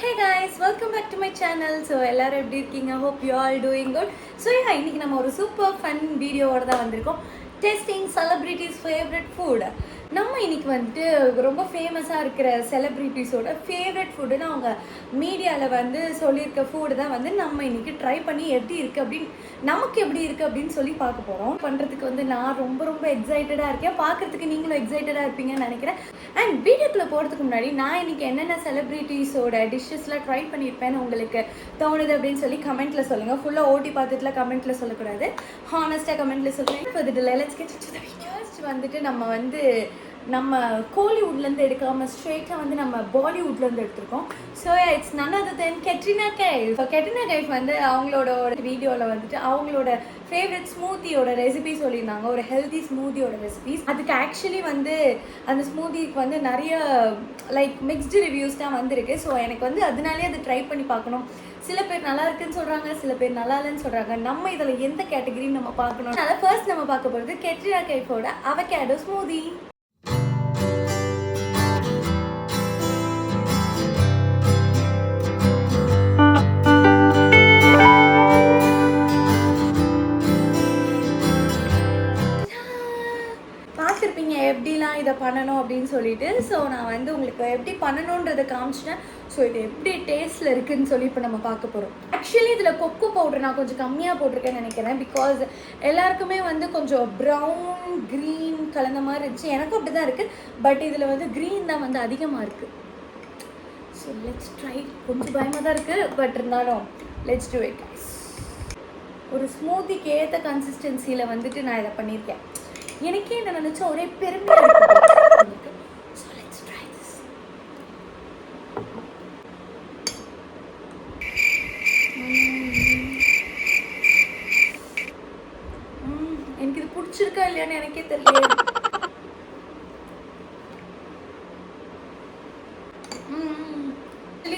Hey guys, welcome back to my channel. So எல்லாரும் எப்படி இருக்கீங்க? Hope you all doing good. So இன்னைக்கு நம்ம ஒரு சூப்பர் ஃபன் வீடியோவோட தான் வந்திருக்கோம். Testing celebrities favorite food. நம்ம இன்னைக்கு வந்துட்டு ரொம்ப ஃபேமஸாக இருக்கிற செலிப்ரிட்டிஸோட ஃபேவரட் ஃபுட்டுன்னு அவங்க மீடியாவில் வந்து சொல்லியிருக்க ஃபுட்டு தான் வந்து நம்ம இன்னைக்கு ட்ரை பண்ணி எப்படி இருக்குது அப்படின்னு நமக்கு எப்படி இருக்குது அப்படின்னு சொல்லி பார்க்க போகிறோம். பண்ணுறதுக்கு வந்து நான் ரொம்ப எக்ஸைட்டடாக இருக்கேன். பார்க்குறதுக்கு நீங்களும் எக்ஸைட்டடாக இருப்பீங்கன்னு நினைக்கிறேன். அண்ட் வீடியோக்குள்ளே போகிறதுக்கு முன்னாடி நான் இன்னைக்கு என்னென்ன செலிப்ரிட்டிஸோட டிஷ்ஷஸ்லாம் ட்ரை பண்ணியிருப்பேன்னு உங்களுக்கு தோணுது அப்படின்னு சொல்லி கமெண்ட்டில் சொல்லுங்கள். ஃபுல்லாக ஓட்டி பார்த்துட்டுலாம் கமெண்ட்டில் சொல்லக்கூடாது, ஹானஸ்ட்டாக கமெண்ட்டில் சொல்லுங்கள். இப்போ இதில் let's get to the video. வந்துட்டு நம்ம கோலிவுட்லேருந்து எடுக்காமல் ஸ்ட்ரெயிட்டாக வந்து நம்ம பாலிவுட்லேருந்து எடுத்திருக்கோம். ஸோ இட்ஸ் நன் அதர் தென் கெட்ரினா கைஃப். இப்போ கெட்ரினா கைஃப் வந்து அவங்களோட வீடியோவில் வந்துட்டு அவங்களோட ஃபேவரட் ஸ்மூத்தியோட ரெசிபி சொல்லியிருந்தாங்க, ஒரு ஹெல்தி ஸ்மூத்தியோட ரெசிபிஸ். அதுக்கு ஆக்சுவலி வந்து அந்த ஸ்மூத்திக்கு வந்து நிறைய மிக்ஸ்டு ரிவ்யூஸ் தான் வந்திருக்கு. ஸோ எனக்கு வந்து அதனாலே அதை ட்ரை பண்ணி பார்க்கணும். சில பேர் நல்லா இருக்குன்னு சொல்கிறாங்க, சில பேர் நல்லா இல்லைன்னு சொல்கிறாங்க. நம்ம இதில் எந்த கேட்டகரின்னு நம்ம பார்க்கணும். அதனால் ஃபர்ஸ்ட் நம்ம பார்க்க போகிறது கெட்ரினா கைஃபோட அவகேடோ ஸ்மூதி. பார்த்துருப்பீங்க எப்படிலாம் இதை பண்ணணும் அப்படின்னு சொல்லிட்டு. ஸோ நான் வந்து உங்களுக்கு எப்படி பண்ணணுன்றதை காமிச்சிட்டேன். ஸோ இது எப்படி டேஸ்ட்டில் இருக்குதுன்னு சொல்லி இப்போ நம்ம பார்க்க போகிறோம். ஆக்சுவலி இதில் கொக்கோ பவுடர் நான் கொஞ்சம் கம்மியாக போட்டிருக்கேன்னு நினைக்கிறேன். பிகாஸ் எல்லாருக்குமே வந்து கொஞ்சம் ப்ரௌன் க்ரீன் கலந்த மாதிரி இருந்துச்சு. எனக்கும் அப்படி தான் இருக்குது. பட் இதில் வந்து க்ரீன் தான் வந்து அதிகமாக இருக்குது. So let's try. கொஞ்சம் பயமாக தான் இருக்குது, பட் இருந்தாலும் லெட்ஸ் டூ இட். ஒரு ஸ்மூத்திக்கு ஏற்ற கன்சிஸ்டன்சியில் வந்துட்டு நான் இதை பண்ணியிருக்கேன். எனக்கே என்ன நினச்சா ஒரே பெருமையாக இருக்கு. So let's try this. எனக்கு இது பிடிச்சிருக்கா இல்லையான்னு எனக்கே தெரியல.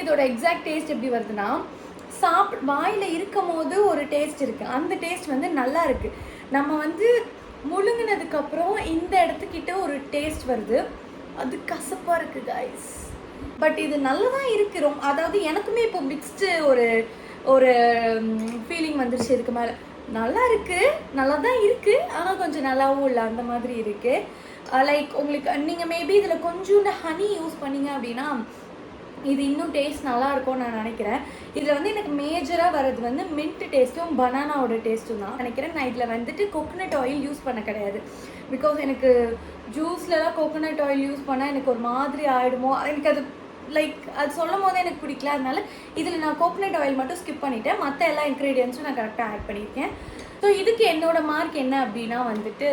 இதோட எக்ஸாக்ட் டேஸ்ட் எப்படி வருதுன்னா, வாயில் இருக்கும் போது ஒரு டேஸ்ட் இருக்குது. அந்த டேஸ்ட் வந்து நல்லா இருக்குது. நம்ம வந்து முழுங்கினதுக்கப்புறம் இந்த இடத்துக்கிட்ட ஒரு டேஸ்ட் வருது, அது கசப்பாக இருக்குது கைஸ். பட் இது நல்லா தான் இருக்கிறோம். அதாவது எனக்குமே இப்போ மிக்ஸ்டு ஒரு ஃபீலிங் வந்துருச்சு. இதுக்கு மேலே நல்லா இருக்குது, நல்லா தான் இருக்குது, ஆனால் கொஞ்சம் நல்லாவும் இல்லை, அந்த மாதிரி இருக்குது. உங்களுக்கு நீங்கள் மேபி இதில் கொஞ்சோண்டு ஹனி யூஸ் பண்ணிங்க அப்படின்னா இது இன்னும் டேஸ்ட் நல்லா இருக்கும்னு நான் நினைக்கிறேன். இதில் வந்து எனக்கு மேஜராக வர்றது வந்து மின்ட் டேஸ்ட்டும் பனானாவோட டேஸ்ட்டும் தான் நினைக்கிறேன். நான் இதில் வந்துட்டு கோகோனட் ஆயில் யூஸ் பண்ண கிடையாது. பிகாஸ் எனக்கு ஜூஸ்லலாம் கோகோனட் ஆயில் யூஸ் பண்ணால் எனக்கு ஒரு மாதிரி ஆகிடுமோ, எனக்கு அது அது சொல்லும் போதே எனக்கு பிடிக்கல. அதனால இதில் நான் கோகோனட் ஆயில் மட்டும் ஸ்கிப் பண்ணிவிட்டேன். மற்ற எல்லா இன்க்ரீடியன்ஸும் நான் கரெக்டாக ஆட் பண்ணியிருக்கேன். ஸோ இதுக்கு என்னோடய மார்க் என்ன அப்படின்னா வந்துட்டு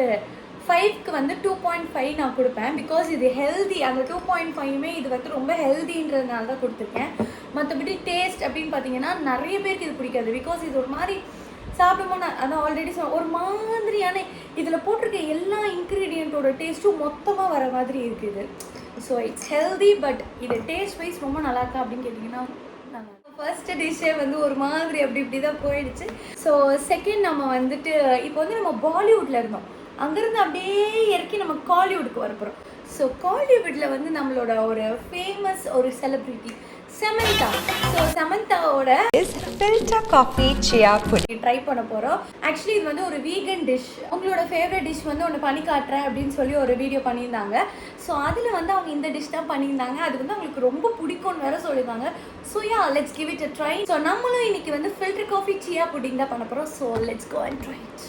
5க்கு வந்து 2.5 நான் கொடுப்பேன். பிகாஸ் இது ஹெல்தி. அந்த 2.5மே இது வந்து ரொம்ப ஹெல்தின்றதுனால தான் கொடுத்துருக்கேன். மற்றபடி டேஸ்ட் அப்படின்னு பார்த்தீங்கன்னா நிறைய பேருக்கு இது பிடிக்காது. பிகாஸ் இது ஒரு மாதிரி சாப்பிடும்போது நான் அதான் ஆல்ரெடி ஒரு மாதிரியான இதில் போட்டிருக்க எல்லா இன்க்ரீடியண்ட்டோட டேஸ்ட்டும் மொத்தமாக வர மாதிரி இருக்குது. ஸோ இட்ஸ் ஹெல்தி, பட் இது டேஸ்ட் வைஸ் ரொம்ப நல்லா இருக்கா அப்படின்னு கேட்டிங்கன்னா நல்லா. ஃபர்ஸ்ட் டிஷ்ஷே வந்து ஒரு மாதிரி இப்படி தான் போயிடுச்சு. ஸோ செகண்ட் நம்ம வந்துட்டு இப்போ வந்து நம்ம பாலிவுட்டில் இருந்தோம், அங்கேருந்து அப்படியே இறக்கி நம்ம காலிவுட்டுக்கு வரப்போகிறோம். ஸோ காலிவுட்டில் வந்து நம்மளோட ஒரு ஃபேமஸ் ஒரு செலிப்ரிட்டி சமந்தா. ஸோ சமந்தாவோட filter coffee chia pudding try பண்ண போகிறோம். ஆக்சுவலி இது வந்து ஒரு வீகன் டிஷ். உங்களோட ஃபேவரட் டிஷ் வந்து ஒன்று பண்ணி காட்டுறேன் அப்படின்னு சொல்லி ஒரு வீடியோ பண்ணியிருந்தாங்க. ஸோ அதில் வந்து அவங்க இந்த டிஷ் தான் பண்ணியிருந்தாங்க. அது வந்து அவங்களுக்கு ரொம்ப பிடிக்கும்னு வேறு சொல்லியிருந்தாங்க. So let's give it a try. So நம்மளும் இன்னைக்கு வந்து ஃபில்டர் காஃபி சியா புடிங் தான் பண்ண போகிறோம். So let's go and try it.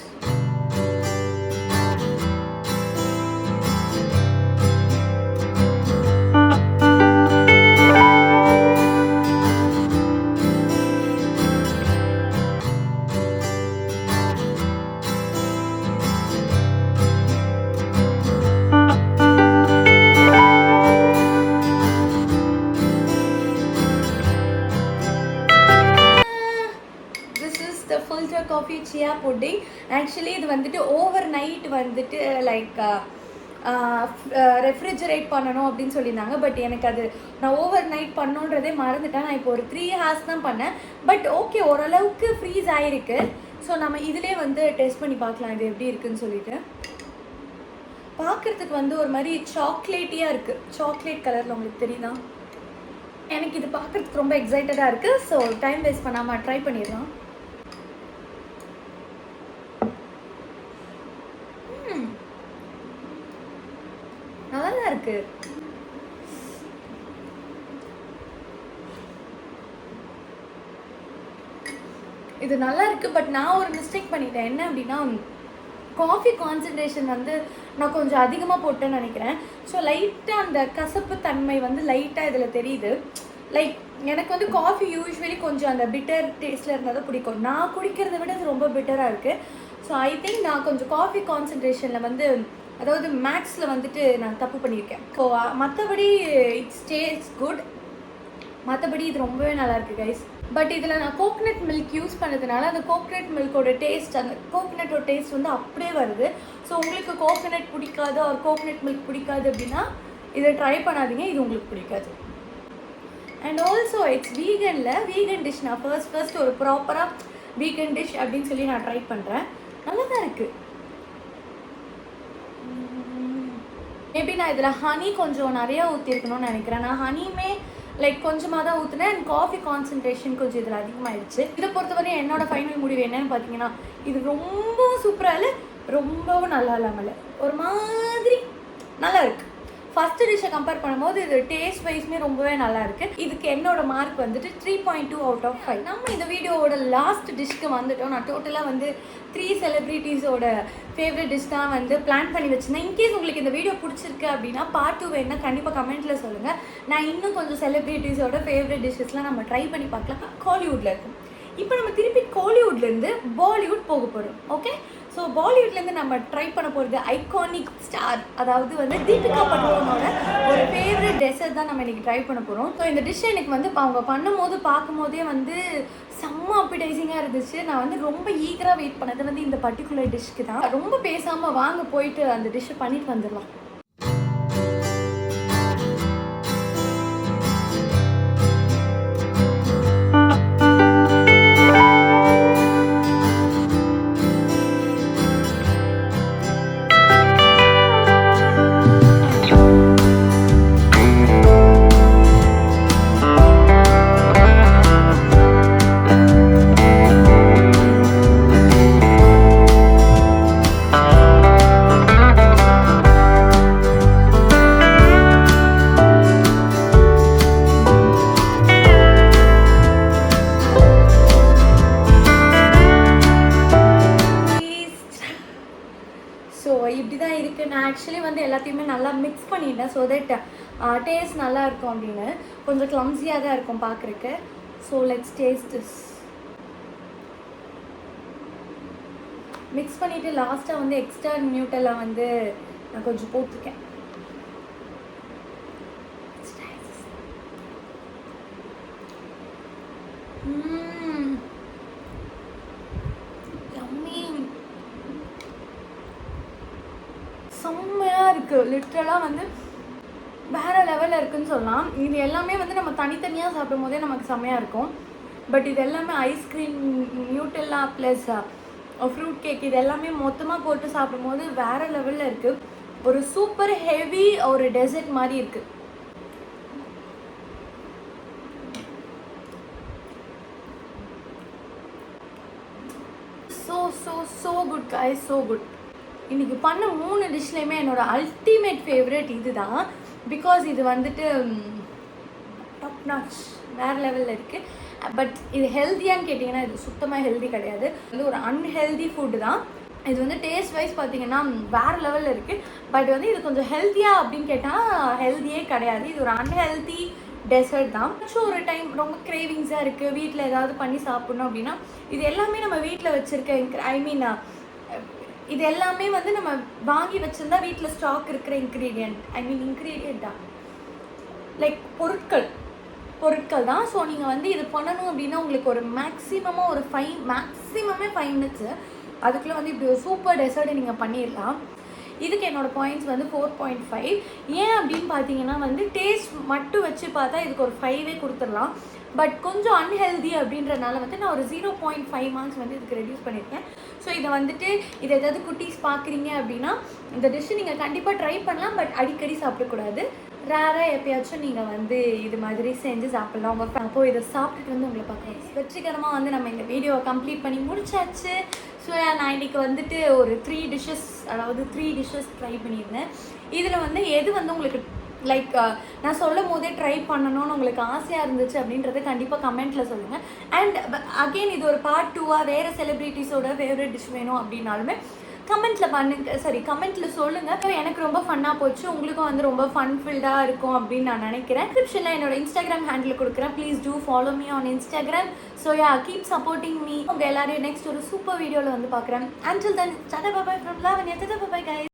Filter coffee chia pudding. Actually இது வந்துட்டு ஓவர் நைட் வந்துட்டு ரெஃப்ரிஜரேட் பண்ணணும் அப்படின்னு சொல்லியிருந்தாங்க. பட் எனக்கு அது நான் ஓவர் நைட் பண்ணோன்றதே மறந்துட்டேன். நான் இப்போ ஒரு 3 hours தான் பண்ணேன். பட் ஓகே, ஓரளவுக்கு ஃப்ரீஸ் ஆகிருக்கு. ஸோ நம்ம இதிலே வந்து டெஸ்ட் பண்ணி பார்க்கலாம் இது எப்படி இருக்குதுன்னு சொல்லிட்டு. பார்க்குறதுக்கு வந்து ஒரு மாதிரி சாக்லேட்டியாக இருக்குது. சாக்லேட் கலரில் உங்களுக்கு தெரியுதா? எனக்கு இது பார்க்குறதுக்கு ரொம்ப எக்ஸைட்டடாக இருக்குது. ஸோ டைம் வேஸ்ட் பண்ணாமல் ட்ரை பண்ணிடலாம். நல்லா தான் இருக்குது. இது நல்லா இருக்குது. பட் நான் ஒரு மிஸ்டேக் பண்ணிட்டேன். என்ன அப்படின்னா, காஃபி கான்சன்ட்ரேஷன் வந்து நான் கொஞ்சம் அதிகமாக போட்டேன்னு நினைக்கிறேன். ஸோ லைட்டாக அந்த கசப்பு தன்மை வந்து லைட்டாக இதில் தெரியுது. லைக் எனக்கு வந்து காஃபி யூஸ்வலி கொஞ்சம் அந்த பிட்டர் டேஸ்ட்டில் இருந்தால் தான் பிடிக்கும். நான் குடிக்கிறத விட இது ரொம்ப பிட்டராக இருக்குது. ஸோ ஐ திங்க் நான் கொஞ்சம் காஃபி கான்சன்ட்ரேஷனில் வந்து, அதாவது மேக்ஸில் வந்துட்டு நான் தப்பு பண்ணியிருக்கேன். ஸோ மற்றபடி இட்ஸ் டேஸ்ட் குட். மற்றபடி இது ரொம்பவே நல்லாயிருக்கு கைஸ். பட் இதில் நான் கோகனட் மில்க் யூஸ் பண்ணதுனால அந்த கோகனட் மில்கோட டேஸ்ட், அந்த கோகனட்டோட டேஸ்ட் வந்து அப்படியே வருது. ஸோ உங்களுக்கு கோகனட் பிடிக்காது ஒரு கோகனட் மில்க் பிடிக்காது அப்படின்னா இதை ட்ரை பண்ணாதீங்க, இது உங்களுக்கு பிடிக்காது. And also it's vegan dish. நான் ஃபர்ஸ்ட் ஒரு ப்ராப்பராக வீகன் டிஷ் அப்படின்னு சொல்லி நான் ட்ரை பண்ணுறேன். நல்லா தான் இருக்குது. மேபி நான் இதில் ஹனி கொஞ்சம் நிறையா ஊற்றிருக்கணும்னு நினைக்கிறேன். நான் ஹனியுமே லைக் கொஞ்சமாக தான் ஊற்றுனேன். அண்ட் காஃபி கான்சன்ட்ரேஷன் கொஞ்சம் இதில் அதிகமாகிடுச்சு. இதை பொறுத்தவரை என்னோடய ஃபைனல் முடிவு என்னன்னு பார்த்தீங்கன்னா, இது ரொம்பவும் சூப்பராக இல்லை, ரொம்பவும் நல்லா இல்லாமல், ஒரு மாதிரி நல்லா இருக்குது. ஃபஸ்ட்டு டிஷ்ஷை கம்பேர் பண்ணும்போது இது டேஸ்ட் வைஸ்மே ரொம்பவே நல்லா இருக்குது. இதுக்கு என்னோட மார்க் வந்துட்டு 3.2 அவுட் ஆஃப் 5. நம்ம இந்த வீடியோவோட லாஸ்ட் டிஷ்க்கு வந்துட்டோம். நான் டோட்டலாக வந்து 3 செலிப்ரிட்டிஸோட ஃபேவரட் டிஷ் தான் வந்து பிளான் பண்ணி வச்சுருந்தேன். இன்கேஸ் உங்களுக்கு இந்த வீடியோ பிடிச்சிருக்கு அப்படின்னா பார்ட் 2 வேணுன்னா கண்டிப்பாக கமெண்ட்டில் சொல்லுங்கள். நான் இன்னும் கொஞ்சம் செலிப்ரிட்டிஸோட ஃபேவரட் டிஷ்ஷஸ்லாம் நம்ம ட்ரை பண்ணி பார்க்கலாம். காலிவுட்டில் இருக்கும். இப்போ நம்ம திருப்பி கோலிவுட்லேருந்து பாலிவுட் போக போகிறோம். ஓகே, ஸோ பாலிவுட்லேருந்து நம்ம ட்ரை பண்ண போகிறது ஐகானிக் ஸ்டார், அதாவது வந்து தீபிகா படுகோனோட ஒரு ஃபேவரட் டெசர்ட் தான் நம்ம இன்றைக்கி ட்ரை பண்ண போகிறோம். ஸோ இந்த டிஷ் எனக்கு வந்து அவங்க பண்ணும்போது பார்க்கும்போதே வந்து செம்ம அப்பிடைசிங்காக இருந்துச்சு. நான் வந்து ரொம்ப ஈகராக வெயிட் பண்ணது வந்து இந்த பர்டிகுலர் டிஷ்க்கு தான். ரொம்ப பேசாமல் வாங்க போயிட்டு அந்த டிஷ்ஷை பண்ணிட்டு வந்துடலாம். இப்படி தான் இருக்குது. நான் ஆக்சுவலி வந்து எல்லாத்தையுமே நல்லா மிக்ஸ் பண்ணிட்டேன் ஸோ தட் டேஸ்ட் நல்லா இருக்கும். அப்படின்னு கொஞ்சம் க்ளம்ஸியாக தான் இருக்கும் பார்க்குறக்கு. So let's taste this. Mix பண்ணிவிட்டு லாஸ்ட்டாக வந்து எக்ஸ்ட்ரா நியூட்டெல்லா வந்து நான் கொஞ்சம் போட்டிருக்கேன். செம்மையாக இருக்குது. லிட்ரலாக வந்து வேறு லெவலில் இருக்குதுன்னு சொல்லலாம். இது எல்லாமே வந்து நம்ம தனித்தனியாக சாப்பிடும் போதே நமக்கு செம்மையாக இருக்கும். பட் இது எல்லாமே ஐஸ்கிரீம், நியூட்டெல்லா ப்ளஸ் ஃப்ரூட் கேக் இது எல்லாமே மொத்தமாக போட்டு சாப்பிடும்போது வேறு லெவலில் இருக்குது. ஒரு சூப்பர் ஹெவி ஒரு டெசர்ட் மாதிரி இருக்குது. So good guys, so good. இன்றைக்கி பண்ண 3 டிஷ்லேயுமே என்னோடய அல்டிமேட் ஃபேவரட் இது தான். பிகாஸ் இது வந்துட்டு டாப் நாச் வேறு லெவலில் இருக்குது. பட் இது ஹெல்த்தியான்னு கேட்டிங்கன்னா இது சுத்தமாக ஹெல்தி கிடையாது. இது ஒரு அன்ஹெல்தி ஃபுட்டு தான். இது வந்து டேஸ்ட் வைஸ் பார்த்திங்கன்னா வேறு லெவலில் இருக்குது. பட் வந்து இது கொஞ்சம் ஹெல்த்தியாக அப்படின்னு கேட்டால் ஹெல்த்தியே கிடையாது. இது ஒரு அன்ஹெல்தி டெசர்ட் தான். ஒரு டைம் ரொம்ப கிரேவிங்ஸாக இருக்குது, வீட்டில் ஏதாவது பண்ணி சாப்பிட்ணும் அப்படின்னா இது எல்லாமே நம்ம வீட்டில் வச்சுருக்க இது எல்லாமே வந்து நம்ம வாங்கி வச்சுருந்தா வீட்டில் ஸ்டாக் இருக்கிற இன்க்ரீடியண்ட்டாக லைக் பொருட்கள் தான். ஸோ நீங்கள் வந்து இது பண்ணணும் அப்படின்னா உங்களுக்கு ஒரு மேக்ஸிமமாக ஒரு 5 மினிட்ஸு அதுக்குள்ளே வந்து இப்படி ஒரு சூப்பர் டெசர்ட்டை நீங்கள் பண்ணிடலாம். இதுக்கு என்னோடய பாயிண்ட்ஸ் வந்து 4.5. ஏன் அப்படின்னு பார்த்தீங்கன்னா வந்து டேஸ்ட் மட்டும் வச்சு பார்த்தா இதுக்கு ஒரு 5 கொடுத்துடலாம். பட் கொஞ்சம் அன்ஹெல்தி அப்படின்றனால வந்து நான் ஒரு 0.5 மார்க்ஸ் வந்து இதுக்கு ரெடியூஸ் பண்ணியிருக்கேன். ஸோ இதை வந்துட்டு இது ஏதாவது குட்டீஸ் பார்க்குறீங்க அப்படின்னா இந்த டிஷ்ஷை நீங்கள் கண்டிப்பாக ட்ரை பண்ணலாம். பட் அடிக்கடி சாப்பிடக்கூடாது. ரேராக எப்பயாச்சும் நீங்கள் வந்து இது மாதிரி செஞ்சு சாப்பிட்லாம். உங்கள் அப்போது இதை சாப்பிட்டுட்டு வந்து உங்களை பார்க்கலாம். வெற்றிகரமாக வந்து நம்ம இந்த வீடியோவை கம்ப்ளீட் பண்ணி முடிச்சாச்சு. ஸோ நான் இன்றைக்கி வந்துட்டு ஒரு 3 டிஷ்ஷஸ் ட்ரை பண்ணியிருந்தேன். இதில் வந்து எது வந்து உங்களுக்கு லைக் நான் சொல்லும் போதே ட்ரை பண்ணணும்னு உங்களுக்கு ஆசையாக இருந்துச்சு அப்படின்றத கண்டிப்பாக கமெண்ட்டில் சொல்லுங்கள். அண்ட் அகெயின் இது ஒரு பார்ட் 2வாக வேறு செலிப்ரிட்டிஸோட ஃபேவரட் டிஷ் வேணும் அப்படின்னாலுமே கமெண்ட்டில் சொல்லுங்கள். எனக்கு ரொம்ப ஃபன்னாக போச்சு, உங்களுக்கும் வந்து ரொம்ப ஃபன்ஃபில்டாக இருக்கும் அப்படின்னு நான் நினைக்கிறேன். டிஸ்கிரிப்ஷனில் என்னோட இன்ஸ்டாகிராம் ஹேண்டில் கொடுக்குறேன். Please do follow me on Instagram. So keep supporting me. உங்கள் எல்லாரையும் நெக்ஸ்ட் ஒரு சூப்பர் வீடியோவில் வந்து பார்க்குறேன். Until then tata bye bye from Lavanya. Tata bye bye guys.